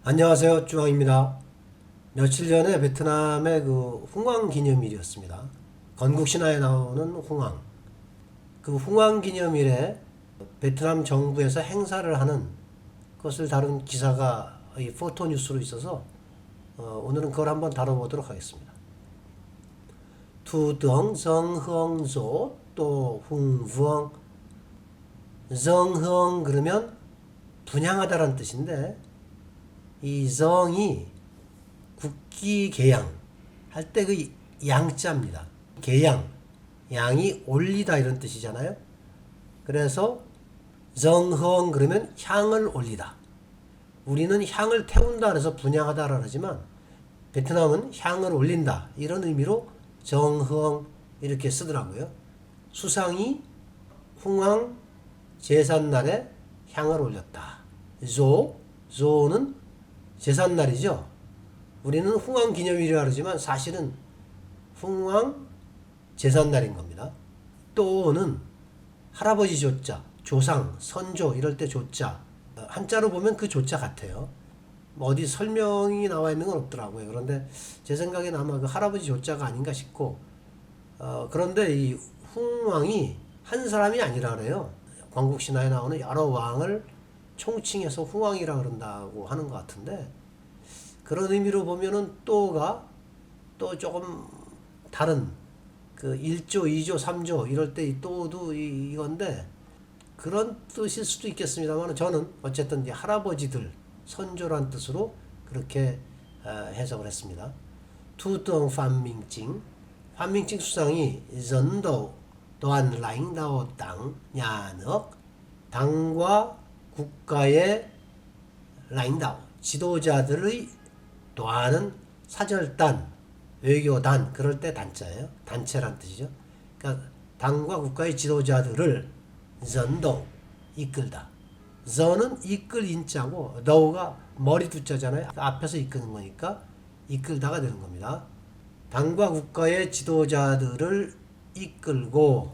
안녕하세요, 쭈왕입니다. 며칠 전에 베트남의 그 홍황 기념일이었습니다. 건국 신화에 나오는 홍황. 그 홍황 기념일에 베트남 정부에서 행사를 하는 것을 다룬 기사가 이 포토 뉴스로 있어서 오늘은 그걸 한번 다뤄보도록 하겠습니다. 투덩 정흥조 또 흥부엉. 정흥 그러면 분양하다라는 뜻인데 이 정이 국기 개양 할 때 그 양자입니다. 개양, 양이 올리다 이런 뜻이잖아요. 그래서 정흥 그러면 향을 올리다. 우리는 향을 태운다 그래서 분양하다 그러지만 베트남은 향을 올린다 이런 의미로 정흥 이렇게 쓰더라고요. 수상이 홍황 제삿날에 향을 올렸다. 조는 제삿날이죠. 우리는 홍황 기념일이라 그러지만 사실은 홍황 제삿날인 겁니다. 또는 할아버지 조자, 조상, 선조 이럴 때 조자 한자로 보면 그 조자 같아요. 뭐 어디 설명이 나와 있는 건 없더라고요. 그런데 제 생각엔 아마 그 할아버지 조자가 아닌가 싶고 그런데 이 홍왕이 한 사람이 아니라 그래요. 광국신화에 나오는 여러 왕을 총칭해서 홍왕이라 그런다고 하는 것 같은데 그런 의미로 보면은 또가 또 조금 다른 그 1조, 2조, 3조 이럴 때 이 또도 이건데 그런 뜻일 수도 있겠습니다만 저는 어쨌든 이제 할아버지들 선조란 뜻으로 그렇게 해석을 했습니다. 투덩 판밍징 판밍징 수상이 전도 또한 라잉다오 땅 야넉 당과 국가의 라잉다오 지도자들의 또한은 사절단 외교단 그럴 때 단자예요. 단체란 뜻이죠. 그러니까 당과 국가의 지도자들을 전도 이끌다. 전은 이끌 인자고 너가 머리 두자잖아요. 앞에서 이끄는 거니까 이끌다가 되는 겁니다. 당과 국가의 지도자들을 이끌고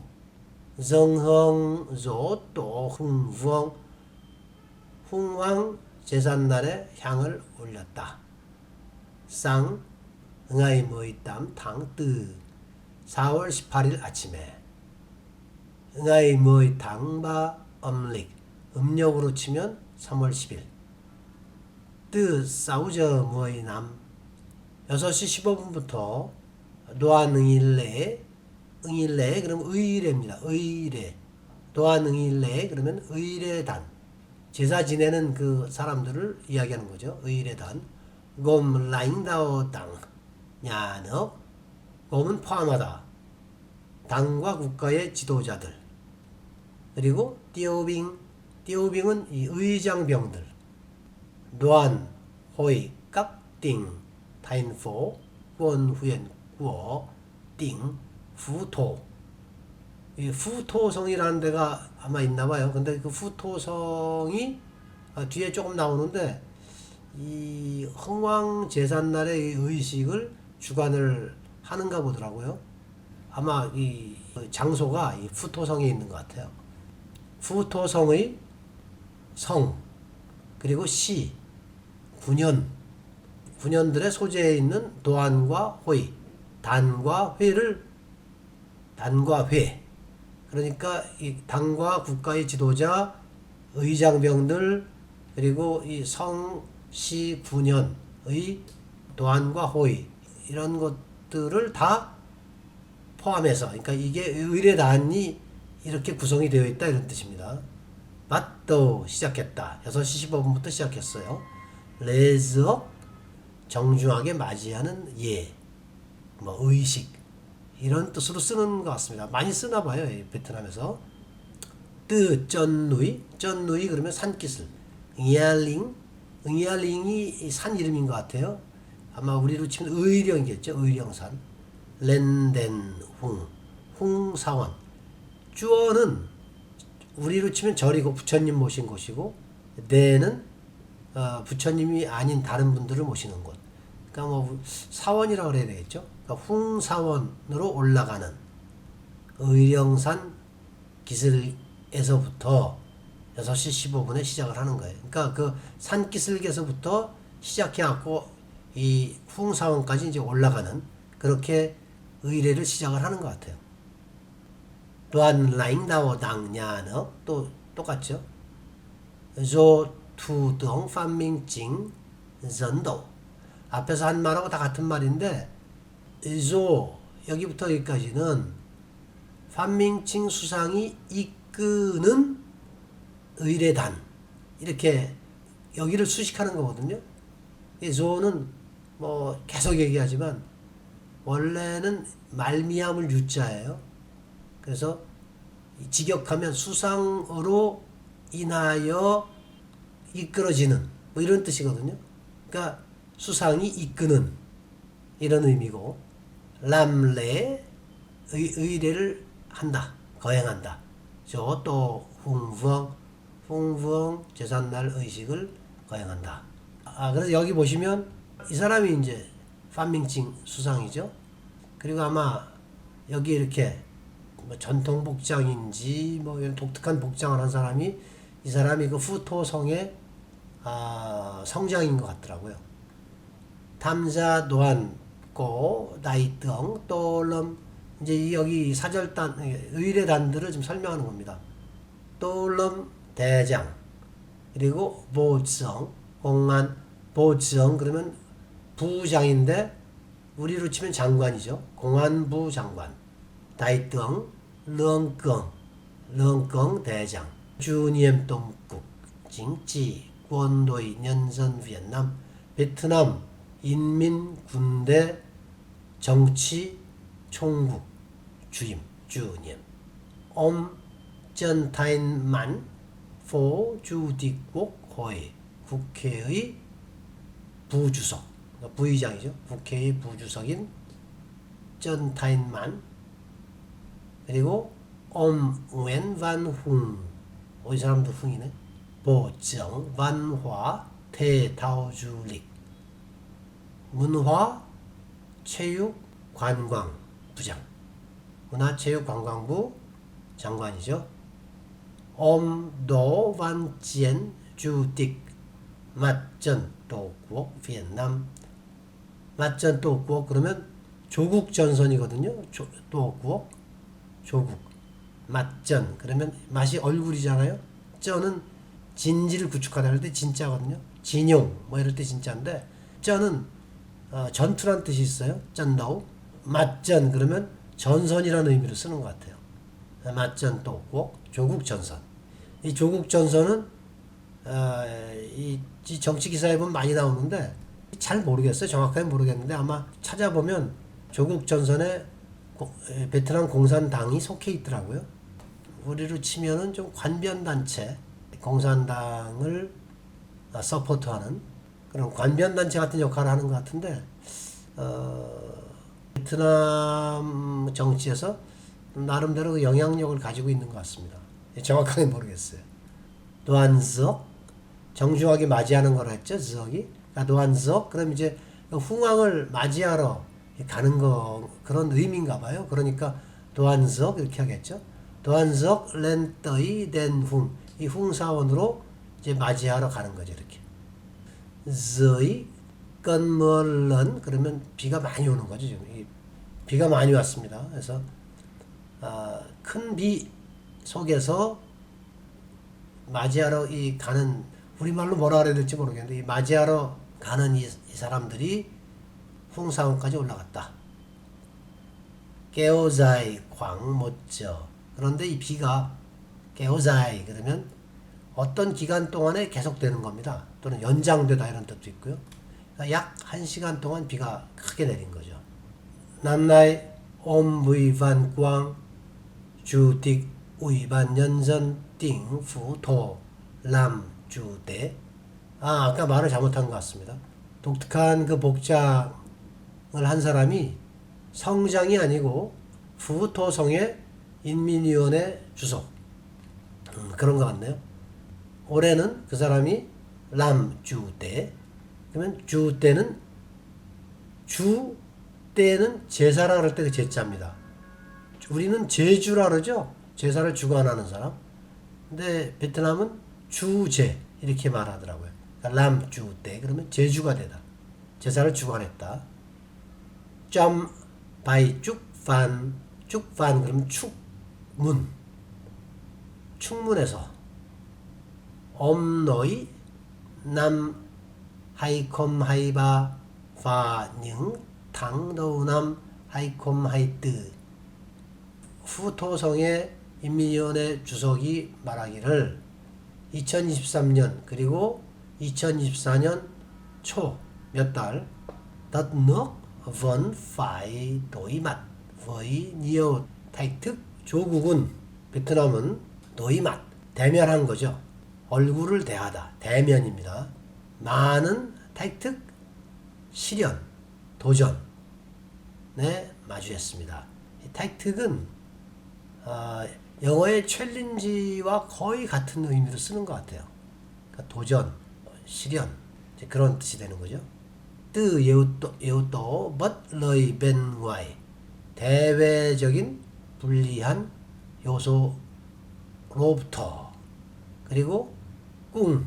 정흥조 또 흥부엉 홍황 제삿날에 향을 올렸다. 쌍 응아이 모이땀 당뜨 4월 18일 아침에 응아이 모이 당바 음릭 음력으로 치면 3월 10일 뜨 싸우저 모이 남 6시 15분부터 노안 응일레 응일레 그러면 의례입니다. 의례 노안 응일레 그러면 의례단 제사 지내는 그 사람들을 이야기하는 거죠. 의례단 곰 라잉다오 땅 야너 곰은 포함하다. 당과 국가의 지도자들 그리고 띠오빙은 이 의장병들 노안 호이 깍띵 타인포 권후엔 구어 띵 후토 이 후토성이라는 데가 아마 있나 봐요. 근데 그 후토성이 뒤에 조금 나오는데 이 흥왕 제삿날의 의식을 주관을 하는가 보더라고요. 아마 이 장소가 이 푸토성에 있는 것 같아요. 푸토성의 성 그리고 시 군현들의 소재에 있는 도안과 호의 단과 회 그러니까 이 당과 국가의 지도자 의장병들 그리고 이 성 시 군현의 도안과 호의 이런 것들을 다 포함해서 그러니까 이게 의례단이 이렇게 구성이 되어 있다 이런 뜻입니다. 맞도 시작했다. 6시 15분부터 시작했어요. 레즈억 정중하게 맞이하는 뭐 의식 이런 뜻으로 쓰는 것 같습니다. 많이 쓰나 봐요. 베트남에서. 쩐누이 그러면 산기슭. 응야링이 산 이름인 것 같아요. 아마 우리로 치면 의령이겠죠. 의령산. 렌덴홍 홍사원. 쭈어는 우리로 치면 절이고 부처님 모신 곳이고 내는 부처님이 아닌 다른 분들을 모시는 곳. 그러니까 뭐 사원이라고 그래야 되겠죠. 그러니까 홍사원으로 올라가는 의령산 기슭에서부터 6시 15분에 시작을 하는 거예요. 그러니까 그 산기슭에서부터 시작해갖고 이 후흥사원까지 이제 올라가는 그렇게 의례를 시작을 하는 것 같아요. 또한 라잉다오 당냐너 또 똑같죠. 조투 등 판밍징 전도 앞에서 한 말하고 다 같은 말인데 조 여기부터 여기까지는 판밍칭 수상이 이끄는 의례단 이렇게 여기를 수식하는 거거든요. 이 조는 뭐 계속 얘기하지만 원래는 말미암을 유자예요. 그래서 직역하면 수상으로 인하여 이끌어지는 뭐 이런 뜻이거든요. 그러니까 수상이 이끄는 이런 의미고 람레 의례를 한다, 거행한다. 또 흥부엉 제삿날 의식을 거행한다. 그래서 여기 보시면 이 사람이 이제 판밍칭 수상이죠. 그리고 아마 여기 이렇게 뭐 전통 복장인지 뭐 이런 독특한 복장을 한 사람이 이 사람이 그 후토성의 성장인 것 같더라고요. 탐자 노안 고 나이등 또름 이제 여기 사절단 의례단들을 좀 설명하는 겁니다. 또름 대장 그리고 보정 공안 보정 그러면 부장인데 우리로 치면 장관이죠. 공안부 장관 다이등 렁껑 대장 주니엠 동국 징지 권도의 년선 베트남 베트남 인민군대 정치 총국 주임 주님 엄전타인만 포주디국 호의 국회의 부주석 부의장이죠. 국회의 부주석인 전타인만 그리고 엄웬반흥 이 사람도 흥이네. 보정 완화 대다오주릭 문화 체육 관광 부장 문화체육관광부 장관이죠. 엄도완지엔 주딕 맞전 또국 베트남 맞전 또국 그러면 조국 전선이거든요. 또국 조국 맞전 그러면 맛이 얼굴이잖아요. 쩌는 진지를 구축하다 할 때 진짜거든요. 진용 뭐 이럴 때 진짜인데 쩌는 전투란 뜻이 있어요. 쩐다우 맞전 그러면 전선이라는 의미로 쓰는 것 같아요. 맞전 또꼭 조국 전선. 이 조국 전선은 이 정치 기사에 보면 많이 나오는데 잘 모르겠어요. 정확하게 모르겠는데 아마 찾아보면 조국 전선에 베트남 공산당이 속해 있더라고요. 우리로 치면은 좀 관변 단체 공산당을 서포트하는 그런 관변 단체 같은 역할을 하는 것 같은데 베트남 정치에서 나름대로 영향력을 가지고 있는 것 같습니다. 정확하게 모르겠어요. 노안석 정중하게 맞이하는 거라 했죠. 즈석이 노안석 그럼 이제 흥왕을 맞이하러 가는 거 그런 의미인가 봐요. 그러니까 도안석 이렇게 하겠죠. 도안석 렌더이 된흥 이 흥사원으로 이제 맞이하러 가는 거죠. 이렇게 저희 건멀런 그러면 비가 많이 오는 거죠. 지금 비가 많이 왔습니다. 그래서 큰 비 속에서 맞이하러 가는 우리말로 뭐라 그래야 될지 모르겠는데 이 맞이하러 가는 이 사람들이 흥사원까지 올라갔다. 깨오자이 광못저 그런데 이 비가 깨오자이 그러면 어떤 기간 동안에 계속되는 겁니다. 또는 연장되다 이런 뜻도 있고요. 약 1시간 동안 비가 크게 내린 거죠. 남나이 옴부이반광 주딕 우이반 연전 띵푸도 람주대 아까 말을 잘못한 것 같습니다. 독특한 그 복장을 한 사람이 성장이 아니고 후토성의 인민위원회 주석 그런 것 같네요. 올해는 그 사람이 람주대 그러면 주대는 주대는 제사라 그럴 때 그 제자입니다. 우리는 제주라 그러죠. 제사를 주관하는 사람. 근데 베트남은 주제 이렇게 말하더라고요. 람 주 때 그러면 제주가 되다. 제사를 주관했다. 점 바이 쭉판 쭉판 그러면 축문 축문에서 엄너이 남 하이콤 하이바 파닝 당더우남 하이콤 하이뜨 후토성의 인민위원회 주석이 말하기를 2023년 그리고 2024년 초 몇 달 đất nước vẫn phải đối mặt với nhiều thách thức. 조국은 베트남은 đối mặt 대면한 거죠. 얼굴을 대하다 대면입니다. 많은 택특 시련 도전에 마주했습니다. 택특은 영어의 챌린지와 거의 같은 의미로 쓰는 것 같아요. 그러니까 도전, 시련 그런 뜻이 되는 거죠. từ yếu tố bất lợi bên ngoài 대외적인 불리한 요소로부터 그리고 cùng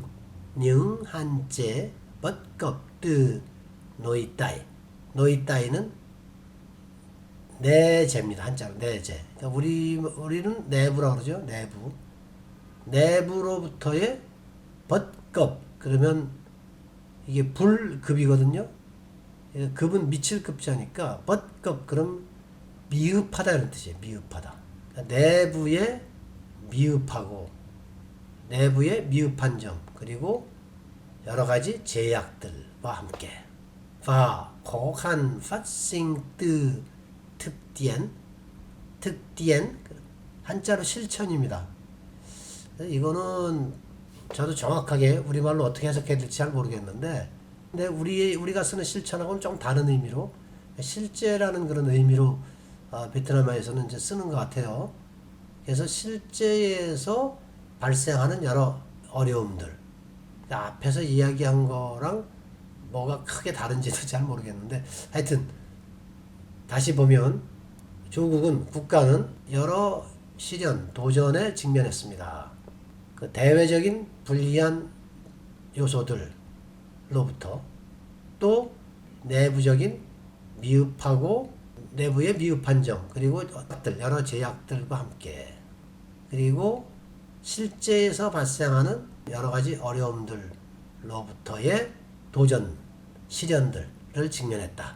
những hạn chế bất cập từ nội tại nội tại 는 내재입니다. 한자로 내재. 그러니까 우리는 내부라고 그러죠. 내부로부터의 벗급 그러면 이게 불급이거든요. 급은 미칠 급자니까 벗급 그럼 미흡하다 이런 뜻이에요. 미흡하다. 그러니까 내부에 미흡하고 내부의 미흡한 점 그리고 여러 가지 제약들과 함께 và khó khăn phát sinh từ thực tiễn 한자로 실천입니다. 이거는 저도 정확하게 우리말로 어떻게 해석해야 될지 잘 모르겠는데 근데 우리가 쓰는 실천하고는 좀 다른 의미로 실제라는 그런 의미로 베트남에서는 이제 쓰는 것 같아요. 그래서 실제에서 발생하는 여러 어려움들 앞에서 이야기한 거랑 뭐가 크게 다른지도 잘 모르겠는데 하여튼 다시 보면 조국은 국가는 여러 시련 도전에 직면했습니다. 그 대외적인 불리한 요소들로부터 또 내부적인 미흡하고 내부의 미흡한 점 그리고 여러 제약들과 함께 그리고 실제에서 발생하는 여러 가지 어려움들로부터의 도전, 시련들을 직면했다.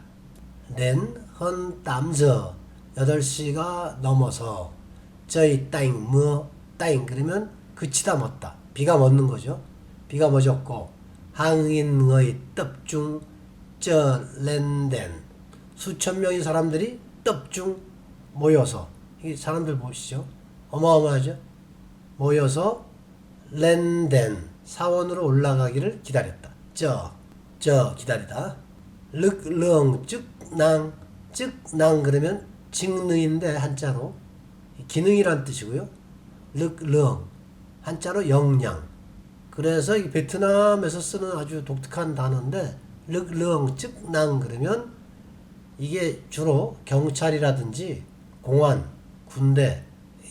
낸 hơn 8giờ 8시가 넘어서 저희 따잉 따잉 그러면 그치다 멎다. 비가 멎는 거죠. 비가 멎었고 항인의 tập trung 저 렌덴 수천 명의 사람들이 tập trung 모여서 이 사람들 보시죠. 어마어마하죠. 모여서 렌덴 사원으로 올라가기를 기다렸다. 저 기다리다. 륵lượng chức năng 그러면 직능인데 한자로 기능이란 뜻이고요. 륵lượng 한자로 역량. 그래서 이 베트남에서 쓰는 아주 독특한 단어인데 륵lượng chức năng 그러면 이게 주로 경찰이라든지 공안, 군대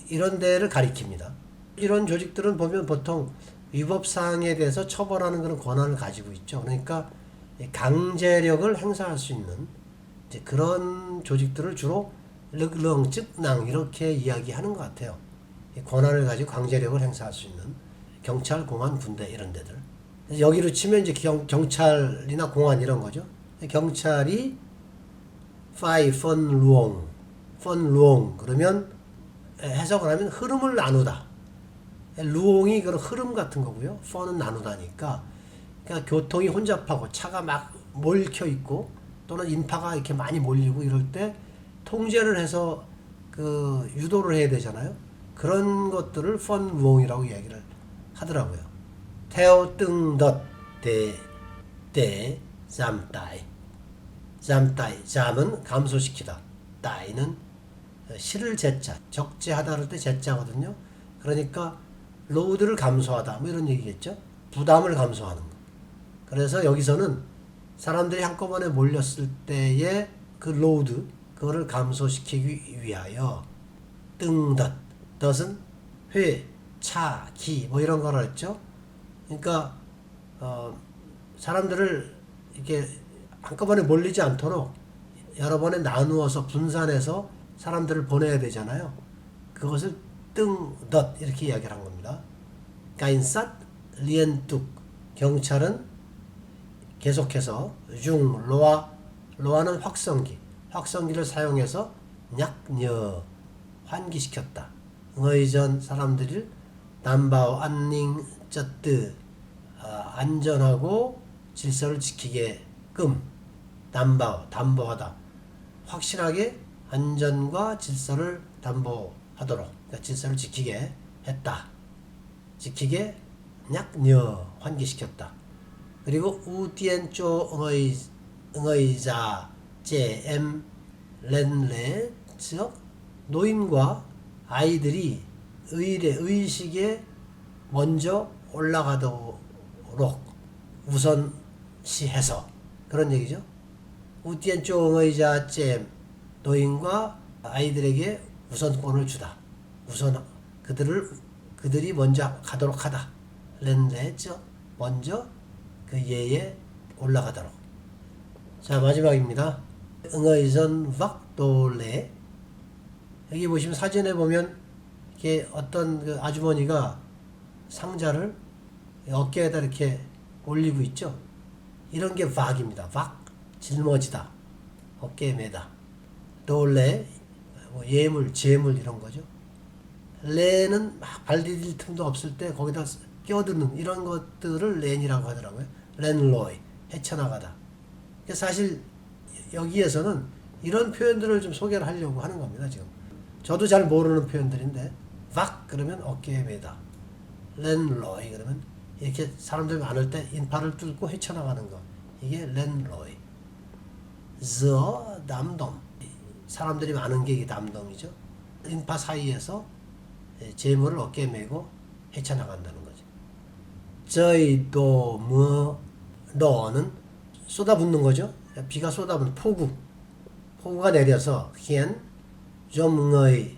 이런 데를 가리킵니다. 이런 조직들은 보면 보통 위법사항에 대해서 처벌하는 그런 권한을 가지고 있죠. 그러니까 강제력을 행사할 수 있는 이제 그런 조직들을 주로 륵lượng chức năng 이렇게 이야기하는 것 같아요. 권한을 가지고 강제력을 행사할 수 있는 경찰, 공안, 군대 이런 데들. 여기로 치면 이제 경찰이나 공안 이런 거죠. 경찰이 파이 펀 루옹 그러면 해석을 하면 흐름을 나누다. 루옹이 그런 흐름 같은 거고요. 펀은 나누다니까. 그러니까 교통이 혼잡하고 차가 막 몰켜 있고 또는 인파가 이렇게 많이 몰리고 이럴 때 통제를 해서 그 유도를 해야 되잖아요. 그런 것들을 펀 루옹이라고 이야기를 하더라고요. theo từng đợt để giảm tải. giảm 감소시키다. tải 는 실을 제자, 적재하다 그럴 때 제자거든요. 그러니까 로드를 감소하다 뭐 이런 얘기겠죠. 부담을 감소하는 거. 그래서 여기서는 사람들이 한꺼번에 몰렸을 때의 그 로드 그거를 감소시키기 위하여 덧은 회, 차, 기 뭐 이런 거라 했죠. 그러니까 사람들을 이렇게 한꺼번에 몰리지 않도록 여러 번에 나누어서 분산해서 사람들을 보내야 되잖아요. 그것을 뜬덧 이렇게 이야기를 한 겁니다. 가인삿 리엔뚝 경찰은 계속해서 중 로아는 확성기를 사용해서 약녀 환기시켰다. 의전 사람들을 담바오 안닝 쩌뜨 안전하고 질서를 지키게끔 담보하다. 확실하게 안전과 질서를 담보하도록, 그러니까 질서를 지키게 했다. 지키게 약녀 환기시켰다. 그리고 우디엔쪼 응의자 제엠 렌레 즉 노인과 아이들이 의식에 먼저 올라가도록 우선시해서 그런 얘기죠. 우디엔쪼 응의자 잼 노인과 아이들에게 우선권을 주다. 우선 그들이 먼저 가도록 하다. 렌레죠. 먼저 그 예에 올라가도록. 자, 마지막입니다. 응의전 왁돌레. 여기 보시면 사진에 보면 이렇게 어떤 그 아주머니가 상자를 어깨에다 이렇게 올리고 있죠. 이런 게 왁입니다. 왁 짊어지다. 어깨에 매다. 돌레 뭐 예물, 재물 이런 거죠. 레는 발 디딜 틈도 없을 때 거기다 끼어드는 이런 것들을 렌이라고 하더라고요. 렌로이, 헤쳐나가다. 사실 여기에서는 이런 표현들을 좀 소개를 하려고 하는 겁니다. 지금 저도 잘 모르는 표현들인데 왁 그러면 어깨에 매다. 렌로이 그러면 이렇게 사람들 많을 때 인파를 뚫고 헤쳐나가는 거. 이게 렌로이. 저 남동 사람들이 많은 게 이게 남동이죠. 인파 사이에서 재물을 어깨에 메고 헤쳐나간다는 거죠. 저희도 너는 쏟아붓는 거죠. 비가 쏟아붓는 폭우가 내려서 hiền 좀 người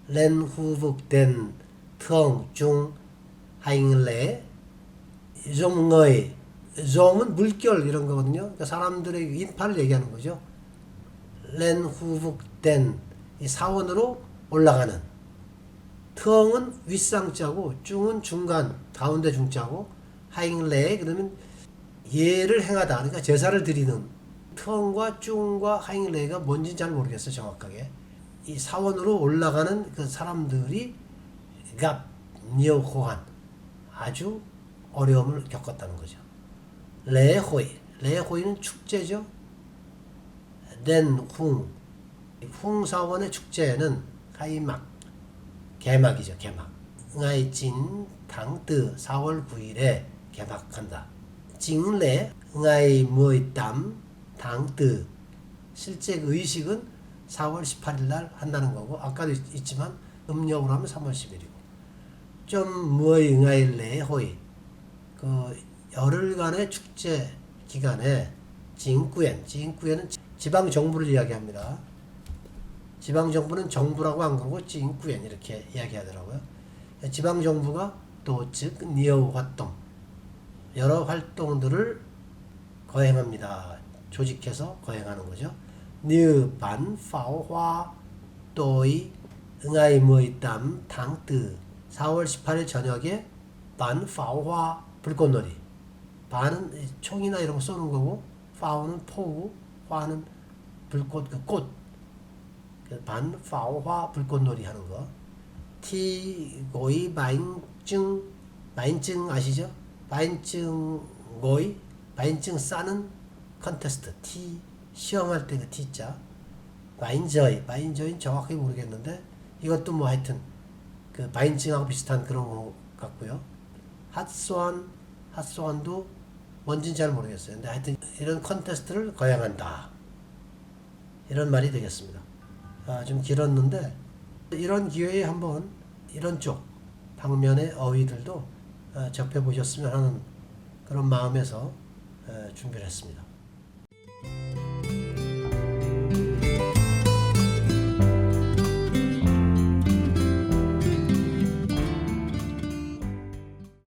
lên khu vực đền thường trung hành lễ 좀 người 좀은 물결 이런 거거든요. 그러니까 사람들의 인파를 얘기하는 거죠. lên khu vực đền 이 사원으로 올라가는 텅은 윗상자고 중은 중간 가운데 중자고 하잉레 그러면 예를 행하다 그러니까 제사를 드리는 텅과 중과 하잉레가 뭔지 잘 모르겠어요 정확하게. 이 사원으로 올라가는 그 사람들이 갑 니오호한 아주 어려움을 겪었다는 거죠. 레호이는 축제죠. 홍사원의 축제는 가이막 개막이죠. 개막. 응아이진 당뜨 4월 9일에 개막한다. 징레 응아이 무이땀 당뜨 실제 의식은 4월 18일 날 한다는 거고 아까도 있지만 음력으로 하면 3월 10일이고 좀 무의 응아일레 호이 그 열흘간의 축제 기간에 징구엔은 지방 정부를 이야기합니다. 지방 정부는 정부라고 안 그러고 징구엔 이렇게 이야기하더라고요. 지방 정부가 또 즉 니어 활동 여러 활동들을 거행합니다. 조직해서 거행하는 거죠. như bắn pháo hoa tối ngày 18 tháng 4 4월 18일 저녁에 bắn pháo hoa 불꽃놀이 반은 총이나 이런 거 쏘는 거고 파우는 포구 화는 불꽃 그 꽃 반 파오화 불꽃놀이 하는 거 티 고이 마인증 아시죠? 마인증 싸는 컨테스트 티 시험할 때 그 T자 마인저이는 정확하게 모르겠는데 이것도 뭐 하여튼 그 마인증하고 비슷한 그런 거 같고요. 핫소안도 뭔지는 잘 모르겠어요. 근데 하여튼 이런 컨테스트를 거행한다. 이런 말이 되겠습니다. 좀 길었는데 이런 기회에 한번 이런 쪽 방면의 어휘들도 접해보셨으면 하는 그런 마음에서 준비를 했습니다.